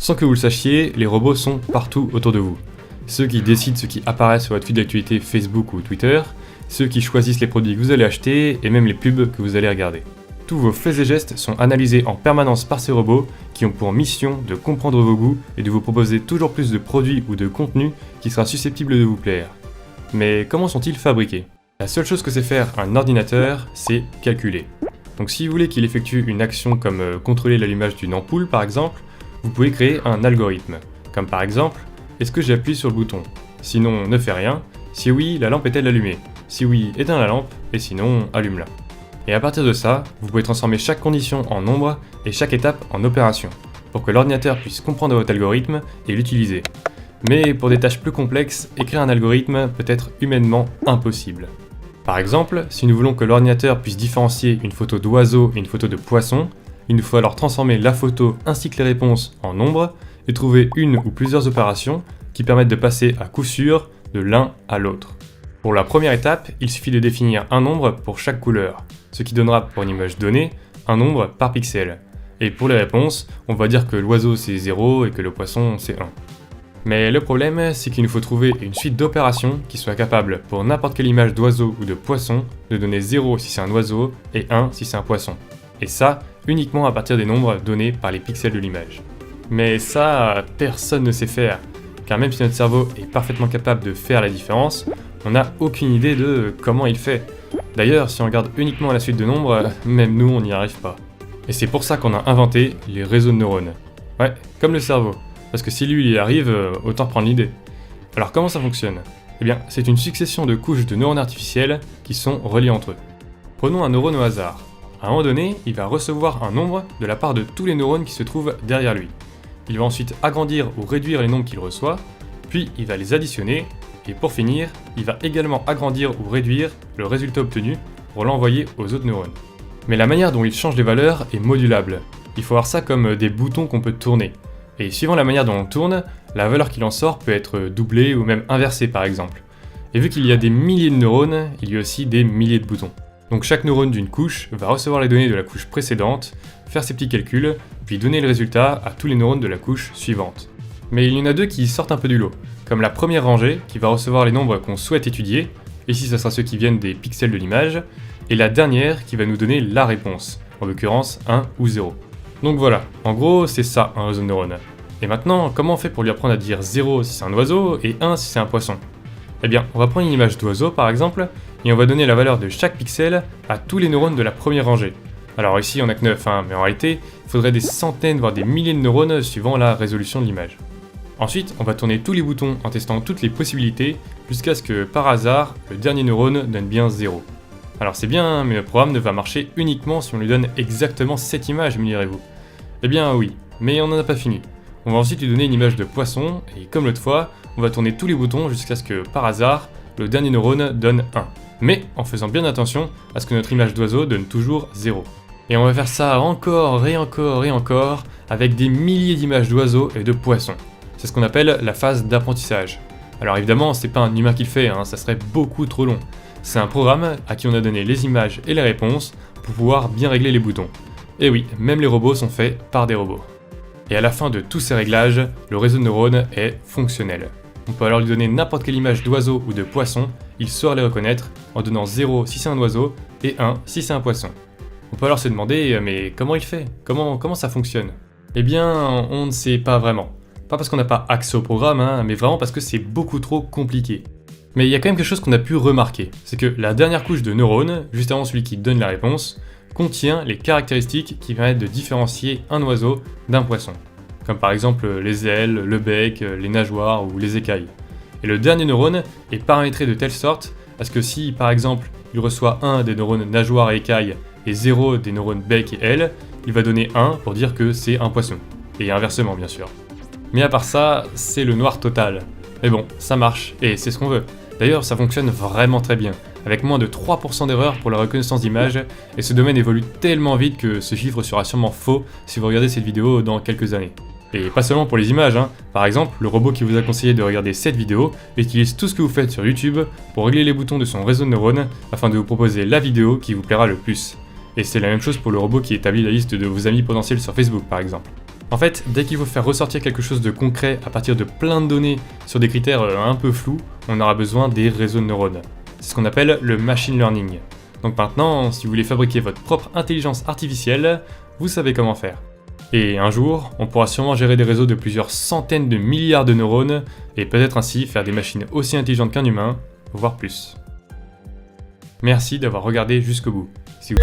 Sans que vous le sachiez, les robots sont partout autour de vous. Ceux qui décident ce qui apparaît sur votre feed d'actualité Facebook ou Twitter, ceux qui choisissent les produits que vous allez acheter et même les pubs que vous allez regarder. Tous vos faits et gestes sont analysés en permanence par ces robots qui ont pour mission de comprendre vos goûts et de vous proposer toujours plus de produits ou de contenus qui sera susceptible de vous plaire. Mais comment sont-ils fabriqués ? La seule chose que sait faire un ordinateur, c'est calculer. Donc si vous voulez qu'il effectue une action comme contrôler l'allumage d'une ampoule par exemple, vous pouvez créer un algorithme. Comme par exemple, est-ce que j'appuie sur le bouton ? Sinon, ne fais rien. Si oui, la lampe est-elle allumée ? Si oui, éteins la lampe, et sinon, allume-la. Et à partir de ça, vous pouvez transformer chaque condition en nombre et chaque étape en opération, pour que l'ordinateur puisse comprendre votre algorithme et l'utiliser. Mais pour des tâches plus complexes, écrire un algorithme peut être humainement impossible. Par exemple, si nous voulons que l'ordinateur puisse différencier une photo d'oiseau et une photo de poisson, il nous faut alors transformer la photo ainsi que les réponses en nombres et trouver une ou plusieurs opérations qui permettent de passer à coup sûr de l'un à l'autre. Pour la première étape, il suffit de définir un nombre pour chaque couleur, ce qui donnera pour une image donnée un nombre par pixel. Et pour les réponses, on va dire que l'oiseau c'est 0 et que le poisson c'est 1. Mais le problème, c'est qu'il nous faut trouver une suite d'opérations qui soit capable pour n'importe quelle image d'oiseau ou de poisson de donner 0 si c'est un oiseau et 1 si c'est un poisson. Et ça, uniquement à partir des nombres donnés par les pixels de l'image. Mais ça, personne ne sait faire, car même si notre cerveau est parfaitement capable de faire la différence, on n'a aucune idée de comment il fait. D'ailleurs, si on regarde uniquement la suite de nombres, même nous on n'y arrive pas. Et c'est pour ça qu'on a inventé les réseaux de neurones. Ouais, comme le cerveau. Parce que si lui il y arrive, autant prendre l'idée. Alors comment ça fonctionne ? Eh bien, c'est une succession de couches de neurones artificiels qui sont reliés entre eux. Prenons un neurone au hasard. À un moment donné, il va recevoir un nombre de la part de tous les neurones qui se trouvent derrière lui. Il va ensuite agrandir ou réduire les nombres qu'il reçoit, puis il va les additionner, et pour finir, il va également agrandir ou réduire le résultat obtenu pour l'envoyer aux autres neurones. Mais la manière dont il change les valeurs est modulable. Il faut voir ça comme des boutons qu'on peut tourner. Et suivant la manière dont on tourne, la valeur qu'il en sort peut être doublée ou même inversée par exemple. Et vu qu'il y a des milliers de neurones, il y a aussi des milliers de boutons. Donc chaque neurone d'une couche va recevoir les données de la couche précédente, faire ses petits calculs, puis donner le résultat à tous les neurones de la couche suivante. Mais il y en a deux qui sortent un peu du lot, comme la première rangée qui va recevoir les nombres qu'on souhaite étudier, ici ce sera ceux qui viennent des pixels de l'image, et la dernière qui va nous donner la réponse, en l'occurrence 1 ou 0. Donc voilà, en gros c'est ça un réseau de neurones. Et maintenant, comment on fait pour lui apprendre à dire 0 si c'est un oiseau et 1 si c'est un poisson ? Eh bien, on va prendre une image d'oiseau par exemple, et on va donner la valeur de chaque pixel à tous les neurones de la première rangée. Alors ici on a que 9, mais en réalité, il faudrait des centaines voire des milliers de neurones suivant la résolution de l'image. Ensuite, on va tourner tous les boutons en testant toutes les possibilités, jusqu'à ce que par hasard, le dernier neurone donne bien 0. Alors c'est bien, mais le programme ne va marcher uniquement si on lui donne exactement cette image, me direz-vous. Eh bien oui, mais on n'en a pas fini. On va ensuite lui donner une image de poisson, et comme l'autre fois, on va tourner tous les boutons jusqu'à ce que, par hasard, le dernier neurone donne 1. Mais en faisant bien attention à ce que notre image d'oiseau donne toujours 0. Et on va faire ça encore et encore et encore, avec des milliers d'images d'oiseaux et de poissons. C'est ce qu'on appelle la phase d'apprentissage. Alors évidemment, c'est pas un humain qui le fait, ça serait beaucoup trop long. C'est un programme à qui on a donné les images et les réponses pour pouvoir bien régler les boutons. Et oui, même les robots sont faits par des robots. Et à la fin de tous ces réglages, le réseau de neurones est fonctionnel. On peut alors lui donner n'importe quelle image d'oiseau ou de poisson, il saura les reconnaître en donnant 0 si c'est un oiseau et 1 si c'est un poisson. On peut alors se demander, mais comment il fait ? Comment ça fonctionne ? Eh bien, on ne sait pas vraiment. Pas parce qu'on n'a pas accès au programme, mais vraiment parce que c'est beaucoup trop compliqué. Mais il y a quand même quelque chose qu'on a pu remarquer, c'est que la dernière couche de neurones, juste avant celui qui donne la réponse, contient les caractéristiques qui permettent de différencier un oiseau d'un poisson, comme par exemple les ailes, le bec, les nageoires ou les écailles. Et le dernier neurone est paramétré de telle sorte à ce que si, par exemple, il reçoit 1 des neurones nageoires et écailles et 0 des neurones bec et ailes, il va donner 1 pour dire que c'est un poisson. Et inversement, bien sûr. Mais à part ça, c'est le noir total. Mais bon, ça marche, et c'est ce qu'on veut. D'ailleurs, ça fonctionne vraiment très bien, avec moins de 3% d'erreurs pour la reconnaissance d'images, et ce domaine évolue tellement vite que ce chiffre sera sûrement faux si vous regardez cette vidéo dans quelques années. Et pas seulement pour les images, Par exemple, le robot qui vous a conseillé de regarder cette vidéo utilise tout ce que vous faites sur YouTube pour régler les boutons de son réseau de neurones afin de vous proposer la vidéo qui vous plaira le plus. Et c'est la même chose pour le robot qui établit la liste de vos amis potentiels sur Facebook par exemple. En fait, dès qu'il faut faire ressortir quelque chose de concret à partir de plein de données sur des critères un peu flous, on aura besoin des réseaux de neurones. C'est ce qu'on appelle le machine learning. Donc maintenant, si vous voulez fabriquer votre propre intelligence artificielle, vous savez comment faire. Et un jour, on pourra sûrement gérer des réseaux de plusieurs centaines de milliards de neurones et peut-être ainsi faire des machines aussi intelligentes qu'un humain, voire plus. Merci d'avoir regardé jusqu'au bout. Si vous...